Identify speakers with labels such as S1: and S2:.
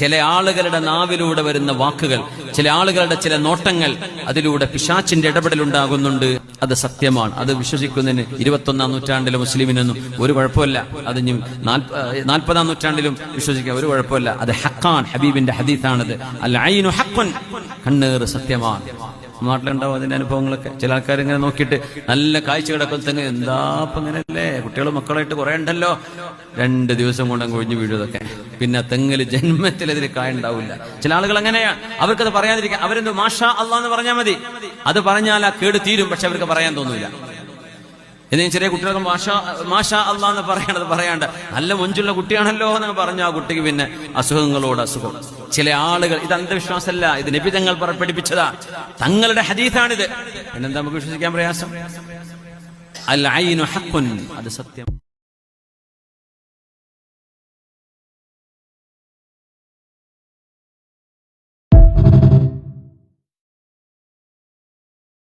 S1: ചില ആളുകളുടെ നാവിലൂടെ വരുന്ന വാക്കുകൾ, ചില ആളുകളുടെ ചില നോട്ടങ്ങൾ, അതിലൂടെ പിശാചിന്റെ ഇടപെടൽ ഉണ്ടാകുന്നുണ്ട്. അത് സത്യമാണ്. അത് വിശ്വസിക്കുന്നതിന് 21-ാം നൂറ്റാണ്ടിലെ മുസ്ലിമിനൊന്നും ഒരു കുഴപ്പമില്ല. അത് 40-ാം നൂറ്റാണ്ടിലും വിശ്വസിക്കാൻ ഒരു കുഴപ്പമില്ല. അത് ഹഖാൻ, ഹബീബിന്റെ ഹദീസാണത്. അൽ ഐനു ഹഖ്ഖുൻ, കണ്ണേറ് സത്യമാണ്. നാട്ടിലുണ്ടാവും അതിന്റെ അനുഭവങ്ങളൊക്കെ. ചില ആൾക്കാർ ഇങ്ങനെ നോക്കിയിട്ട് നല്ല കാഴ്ചകളൊക്കെ തന്നെ, എന്താ ഇപ്പം ഇങ്ങനെയല്ലേ, കുട്ടികളും മക്കളായിട്ട് കുറെ ഉണ്ടല്ലോ, 2 ദിവസം കൊണ്ട് അങ്ങ് ഒഴിഞ്ഞു വീഴുന്നതൊക്കെ. പിന്നെ തെങ്ങില് ജന്മത്തിൽ അതിൽ കായുണ്ടാവില്ല. ചില ആളുകൾ അങ്ങനെയാണ്. അവർക്കത് പറയാതിരിക്കാം. അവരെന്ത് മാഷാ അള്ളാ എന്ന് പറഞ്ഞാൽ മതി. അത് പറഞ്ഞാൽ ആ കേട് തീരും. പക്ഷെ അവർക്ക് പറയാൻ തോന്നൂല. എന്തെങ്കിലും ചെറിയ കുട്ടികൾക്ക് മാഷാ അള്ളാ എന്ന് പറയാണ്ട് നല്ല മൊഞ്ചുള്ള കുട്ടിയാണല്ലോ എന്ന് പറഞ്ഞ ആ കുട്ടിക്ക് പിന്നെ അസുഖങ്ങളോട് അസുഖം. ചില ആളുകൾ, ഇത് അന്ധവിശ്വാസമല്ല, ഇത് നബി തങ്ങൾ പഠിപ്പിച്ചതാ, തങ്ങളുടെ ഹദീസാണിത്. പിന്നെന്താ നമുക്ക് വിശ്വസിക്കാൻ പ്രയാസം? അൽ ഐനു ഹഖ്ഖുൻ, അത് സത്യം.